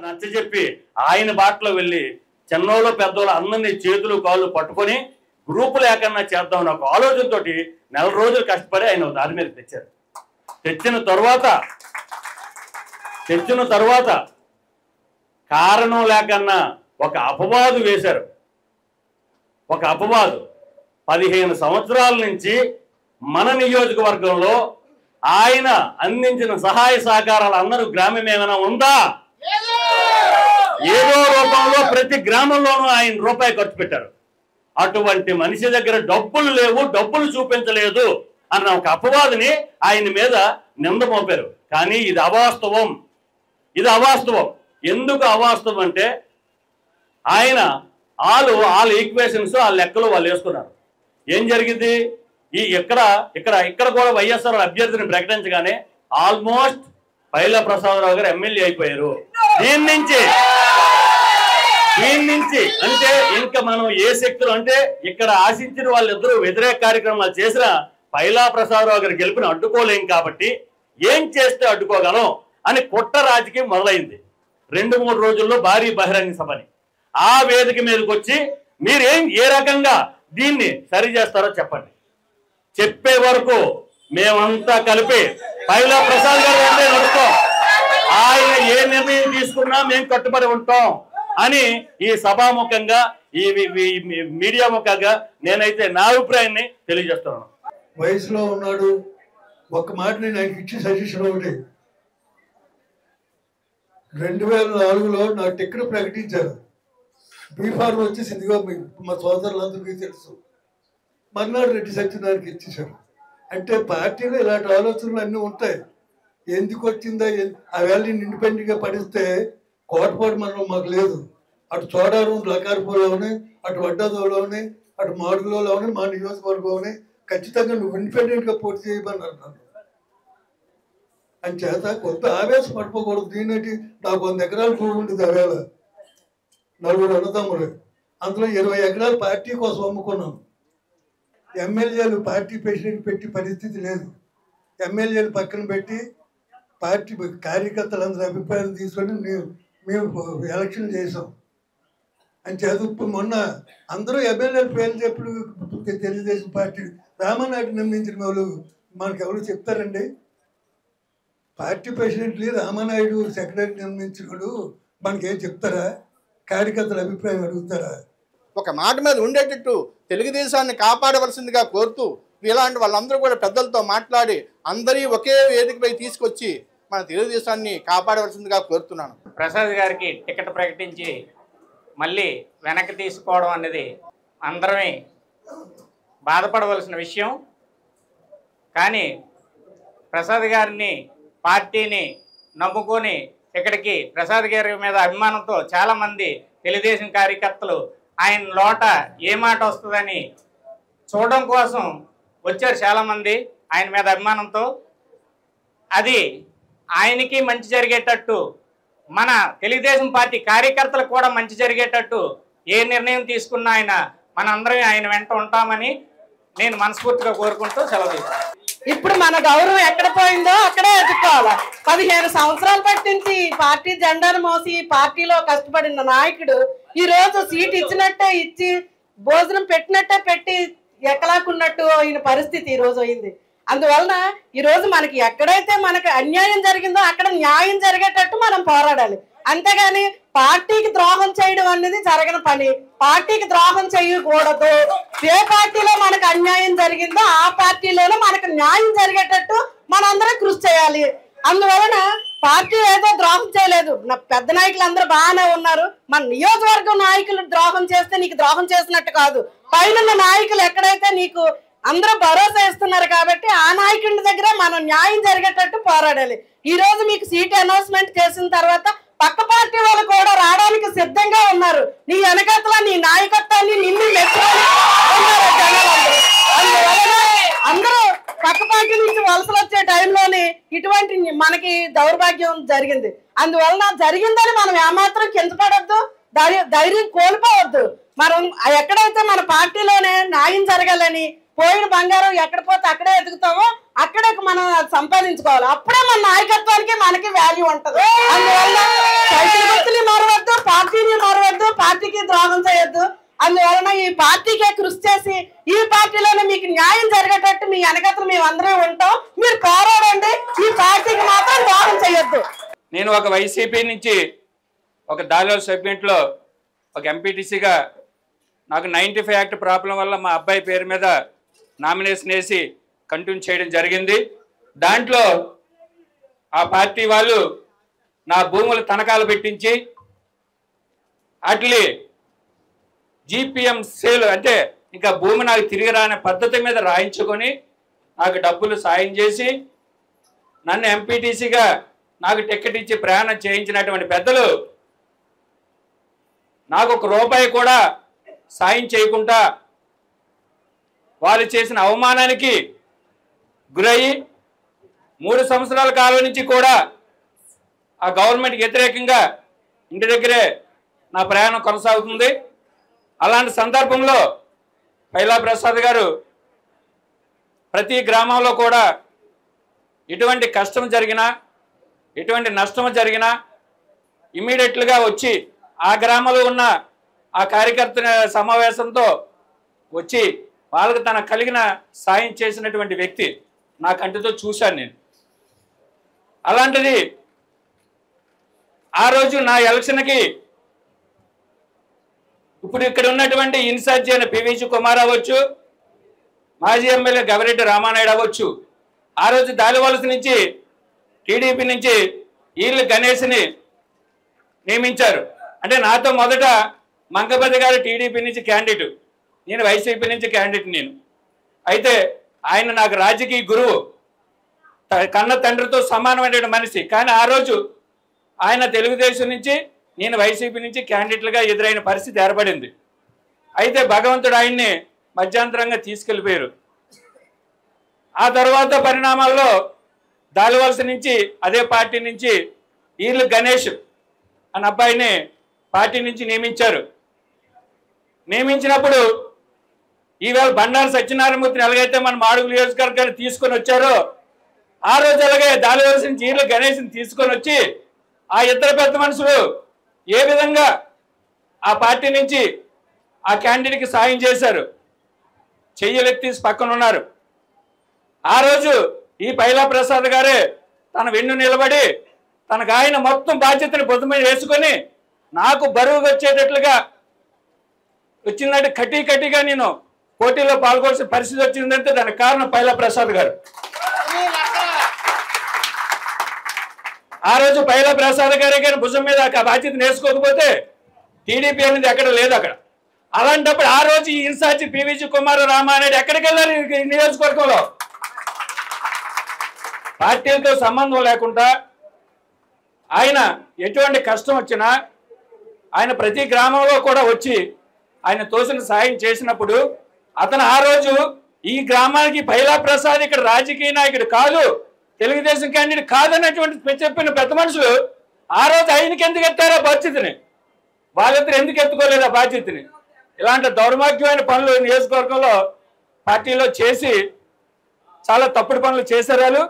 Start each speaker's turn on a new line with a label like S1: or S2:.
S1: నచ్చజెప్పి ఆయన బాటలో వెళ్ళి చిన్నోళ్ళు పెద్దోళ్ళు అందరినీ చేతులు కాళ్ళు పట్టుకొని గ్రూపు లేకన్నా చేద్దామని ఒక ఆలోచనతో నెల రోజులు కష్టపడి ఆయన దాని మీద తెచ్చారు. తెచ్చిన తర్వాత కారణం లేకన్నా ఒక అపవాదు వేశారు. ఒక అపవాదు 15 సంవత్సరాల నుంచి మన నియోజకవర్గంలో ఆయన అందించిన సహాయ సహకారాలు అందరూ గ్రామం ఏమైనా ఉందా? ఏదో రూపంలో ప్రతి గ్రామంలోనూ ఆయన రూపాయి ఖర్చు పెట్టారు. అటువంటి మనిషి దగ్గర డబ్బులు లేవు, డబ్బులు చూపించలేదు అన్న ఒక అపవాదుని ఆయన మీద నింద మోపారు. కానీ ఇది అవాస్తవం. ఎందుకు అవాస్తవం అంటే ఆయన వాళ్ళ ఈక్వేషన్స్ వాళ్ళ లెక్కలు వాళ్ళు వేసుకున్నారు. ఏం జరిగింది? ఇక్కడ కూడా వైఎస్ఆర్ అభ్యర్థిని ప్రకటించగానే ఆల్మోస్ట్ పైలా ప్రసాదరావు గారు ఎమ్మెల్యే అయిపోయారు. దీని నుంచి అంటే ఇంకా మనం ఏ శక్తులు అంటే ఇక్కడ ఆశించిన వాళ్ళిద్దరూ వ్యతిరేక కార్యక్రమాలు చేసినా పైలా ప్రసాదరావు గారు గెలుపుని అడ్డుకోలేం కాబట్టి ఏం చేస్తే అడ్డుకోగలం అని కుట్ర రాజకీయం మొదలైంది. 2-3 రోజుల్లో భారీ బహిరంగ సభని ఆ వేదిక మీదకి వచ్చి మీరేం ఏ రకంగా దీన్ని సరి చేస్తారో చెప్పండి. చెప్పే వరకు మేమంతా కలిపి పైలా ప్రసాద్ గారు అంటే నడుస్తాం, ఆయన ఏ నిర్ణయం తీసుకున్నా మేము కట్టుబడి ఉంటాం అని ఈ సభాముఖంగా ఈ మీడియా ముఖంగా నేనైతే నా అభిప్రాయాన్ని తెలియజేస్తున్నాను.
S2: వయసులో ఉన్నాడు. ఒక మాట నేను ఆయనకి ఇచ్చి సజెషన్ ఒకటి, 2004లో నా టికెట్ ప్రకటించారు. బీఫార్మ్ వచ్చేసి ఇదిగో మా సోదరులందరికీ తెలుసు. మర్నాడు రెడ్డి సత్యనారాయణకి ఇచ్చేశారు. అంటే పార్టీలో ఇలాంటి ఆలోచనలు అన్నీ ఉంటాయి. ఎందుకు వచ్చిందా ఆ వ్యాలీని ఇండిపెండెంట్గా పడిస్తే కోటపాడు మనం మాకు లేదు. అటు చోడవరం లకార్పూర్లోనే, అటు వడ్డాదోలోనే, అటు మాడుగులోనే, మా నియోజకవర్గంలోనే ఖచ్చితంగా నువ్వు ఇండిపెండెంట్గా పోటీ చేయమన్నారు నన్ను. అని చేత కొంత ఆవేశం పడిపోకూడదు. దీనికి నాకు 100 ఎకరాలు భూమి ఉంటుంది. ఆవేళ 4 అన్నదమ్ములు, అందులో 20 ఎకరాలు పార్టీ కోసం అమ్ముకున్నాం. ఎమ్మెల్యేలు పార్టీ ప్రెసిడెంట్ పెట్టి పరిస్థితి లేదు. ఎమ్మెల్యేలు పక్కన పెట్టి పార్టీ కార్యకర్తలందరి అభిప్రాయం తీసుకొని మేము ఎలక్షన్ చేసాం. అని చదువు మొన్న అందరూ ఎమ్మెల్యేల పేర్లు చెప్పుడు తెలుగుదేశం పార్టీ రామానాయుడు నియమించిన వాళ్ళు మనకు ఎవరు చెప్తారండి? పార్టీ ప్రెసిడెంట్లు రామానాయుడు సెక్రటరీ నియమించినప్పుడు మనకేం చెప్తారా? కార్యకర్తల అభిప్రాయం అడుగుతారా?
S3: ఒక మాట మీద ఉండేటట్టు తెలుగుదేశాన్ని కాపాడవలసిందిగా కోరుతూ ఇలాంటి వాళ్ళందరూ కూడా పెద్దలతో మాట్లాడి అందరి ఒకే వేదికపై తీసుకొచ్చి మన తెలుగుదేశాన్ని కాపాడవలసిందిగా కోరుతున్నాను.
S4: ప్రసాద్ గారికి టికెట్ ప్రకటించి మళ్ళీ వెనక్కి తీసుకోవడం అనేది అందరమే బాధపడవలసిన విషయం. కానీ ప్రసాద్ గారిని పార్టీని నమ్ముకొని ఇక్కడికి ప్రసాద్ గారి మీద అభిమానంతో చాలామంది తెలుగుదేశం కార్యకర్తలు ఆయన లోట ఏ మాట వస్తుందని చూడడం కోసం వచ్చారు. చాలామంది ఆయన మీద అభిమానంతో అది ఆయనకి మంచి జరిగేటట్టు, మన తెలుగుదేశం పార్టీ కార్యకర్తలకు కూడా మంచి జరిగేటట్టు ఏ నిర్ణయం తీసుకున్నా మనందరం ఆయన వెంట ఉంటామని నేను మనస్ఫూర్తిగా కోరుకుంటూ సెలవు తీసుకుంటాను.
S5: ఇప్పుడు మన గౌరవం ఎక్కడ పోయిందో అక్కడే ఎదుర్కోవాలి. 15 సంవత్సరాల పట్టించి పార్టీ జెండాను మోసి పార్టీలో కష్టపడిన నాయకుడు ఈ రోజు సీట్ ఇచ్చినట్టే ఇచ్చి భోజనం పెట్టినట్టే పెట్టి ఎక్కలాకున్నట్టు అయిన పరిస్థితి ఈ రోజు అయింది. అందువలన ఈ రోజు మనకి ఎక్కడైతే మనకి అన్యాయం జరిగిందో అక్కడ న్యాయం జరిగేటట్టు మనం పోరాడాలి. అంతేగాని పార్టీకి ద్రోహం చేయడం అనేది జరగని పని. పార్టీకి ద్రోహం చేయకూడదు. ఏ పార్టీలో మనకు అన్యాయం జరిగిందో ఆ పార్టీలోనే మనకు న్యాయం జరిగేటట్టు మనందరం కృషి చేయాలి. అందువలన పార్టీ ఏదో ద్రోహం చేయలేదు. పెద్ద నాయకులు అందరూ బాగానే ఉన్నారు. మన నియోజకవర్గం నాయకులు ద్రోహం చేస్తే నీకు ద్రోహం చేసినట్టు కాదు. పైన నాయకులు ఎక్కడైతే నీకు అందరూ భరోసా ఇస్తున్నారు కాబట్టి ఆ నాయకుడి దగ్గర మనం న్యాయం జరిగేటట్టు పోరాడాలి. ఈ రోజు మీకు సీట్ అనౌన్స్మెంట్ చేసిన తర్వాత పక్క పార్టీ వాళ్ళు కూడా రావడానికి సిద్ధంగా ఉన్నారు. నీ వెనకతల నీ నాయకత్వాన్ని నిన్ను అందరూ పక్క పార్టీ నుంచి వలసలు వచ్చే టైంలోనే ఇటువంటి మనకి దౌర్భాగ్యం జరిగింది. అందువలన జరిగిందని మనం ఏమాత్రం కించపడద్దు, ధైర్యం కోల్పోవద్దు. మనం ఎక్కడైతే మన పార్టీలోనే న్యాయం జరగాలని పోయిన బంగారం ఎక్కడ పోతే అక్కడే ఎదుగుతామో అక్కడే మనం సంపాదించుకోవాలి. అప్పుడే మన నాయకత్వానికి మనకి వాల్యూ ఉంటది. అందువల్ల సైకిల్ గుర్తుని మరవద్దు, పార్టీని మరవద్దు, పార్టీకి ద్రోహం చేయొద్దు. అందువలన ఈ పార్టీకే కృషి చేసి ఈ పార్టీలోనే మీకు న్యాయం జరిగేటట్టు మీ వెనకతలు మేము అందరం ఉంటాం. మీరు పోరాడండి, ఈ పార్టీకి మాత్రం ద్రోహం చేయొద్దు.
S6: నేను ఒక వైసీపీ నుంచి ఒక దానిలో సెగ్మెంట్లో ఒక ఎంపీటీసీగా నాకు 95 యాక్ట్ ప్రాబ్లం వల్ల మా అబ్బాయి పేరు మీద నామినేషన్ వేసి కంటిన్యూ చేయడం జరిగింది. దాంట్లో ఆ పార్టీ వాళ్ళు నా భూములు తనఖాలు పెట్టించి అట్లీ జీపీఎం సేల్ అంటే ఇంకా భూమి నాకు తిరిగి రాని పద్ధతి మీద రాయించుకొని నాకు డబ్బులు సాయం చేసి నన్ను ఎంపీటీసీగా నాకు టికెట్ ఇచ్చి ప్రయాణం చేయించినటువంటి పెద్దలు నాకు ₹1 కూడా సాయం చేయకుండా వారు చేసిన అవమానానికి గురయ్యి 3 సంవత్సరాల కాలం నుంచి కూడా ఆ గవర్నమెంట్కి వ్యతిరేకంగా ఇంటి దగ్గరే నా ప్రయాణం కొనసాగుతుంది. అలాంటి సందర్భంలో పైలా ప్రసాద్ గారు ప్రతి గ్రామంలో కూడా ఎటువంటి కష్టం జరిగినా ఎటువంటి నష్టం జరిగినా ఇమ్మీడియట్లుగా వచ్చి ఆ గ్రామంలో ఉన్న ఆ కార్యకర్తల సమావేశంతో వచ్చి వాళ్ళకి తన కలిగిన సాయం చేసినటువంటి వ్యక్తి నా కంటితో చూశాను నేను. అలాంటిది ఆ రోజు నా ఎలక్షన్కి ఇప్పుడు ఇక్కడ ఉన్నటువంటి ఇన్ఛార్జి అయిన పివిజి కుమార్ అవ్వచ్చు, మాజీ ఎమ్మెల్యే గవిరెడ్డి రామానాయుడు అవ్వచ్చు, ఆ రోజు దాలివలస నుంచి టీడీపీ నుంచి ఈళ్ళ గణేష్ని నియమించారు. అంటే నాతో మొదట మంగపతి గారు టీడీపీ నుంచి క్యాండిడేట్, నేను వైసీపీ నుంచి క్యాండిడేట్. నేను అయితే ఆయన నాకు రాజకీయ గురువు, కన్న తండ్రితో సమానమైన మనిషి. కానీ ఆ రోజు ఆయన తెలుగుదేశం నుంచి నేను వైసీపీ నుంచి క్యాండిడేట్లుగా ఎదురైన పరిస్థితి ఏర్పడింది. అయితే భగవంతుడు ఆయన్ని మధ్యాంతరంగా తీసుకెళ్ళిపోయారు. ఆ తర్వాత పరిణామాల్లో దాలివలస నుంచి అదే పార్టీ నుంచి ఈర్ల గణేష్ అన్న అబ్బాయిని పార్టీ నుంచి నియమించారు. నియమించినప్పుడు ఈవేళ బండారు సత్యనారాయణమూర్తిని ఎలాగైతే మన మాడుగుల నియోజకవర్గాన్ని తీసుకొని వచ్చారో ఆ రోజు అలాగే దాలివలస నుంచి ఈర్ల గణేష్ని తీసుకొని వచ్చి ఆ ఇద్దరు పెద్ద మనుషులు ఏ విధంగా ఆ పార్టీ నుంచి ఆ క్యాండిడేట్కి సాయం చేశారు, చెయ్యలెత్తి పక్కన ఉన్నారు. ఆ రోజు ఈ పైలా ప్రసాద్ గారే తన వెన్ను నిలబడి తనకు ఆయన మొత్తం బాధ్యతను భుజమై వేసుకొని నాకు బరువుగా వచ్చేటట్లుగా వచ్చిందంటే కటీగా నేను పోటీలో పాల్గొల్సిన పరిస్థితి వచ్చిందంటే దానికి కారణం పైలా ప్రసాద్ గారు. ఆ రోజు పైలా ప్రసాద్ గారి కానీ భుజం మీద ఆ బాధ్యతను వేసుకోకపోతే టీడీపీ అనేది ఎక్కడ లేదు అక్కడ. అలాంటప్పుడు ఆ రోజు ఈ ఇన్ఛార్జి పివిజి కుమార్ రామానాయుడు ఎక్కడికి వెళ్ళారు? ఈ నియోజకవర్గంలో పార్టీలతో సంబంధం లేకుండా ఆయన ఎటువంటి కష్టం వచ్చినా ఆయన ప్రతి గ్రామంలో కూడా వచ్చి ఆయన తోసిన సాయం చేసినప్పుడు అతను ఆ రోజు ఈ గ్రామానికి పైలా ప్రసాద్ ఇక్కడ రాజకీయ నాయకుడు కాదు, తెలుగుదేశం క్యాండిడేట్ కాదన్నటువంటి చెప్పిన పెద్ద మనుషులు ఆ రోజు ఆయనకి ఎందుకు ఎత్తారో బాధ్యతని, వాళ్ళిద్దరు ఎందుకు ఎత్తుకోలేదు ఆ బాధ్యతని? ఇలాంటి దౌర్భాగ్యమైన పనులు నియోజకవర్గంలో పార్టీలో చేసి చాలా తప్పుడు పనులు చేశారు.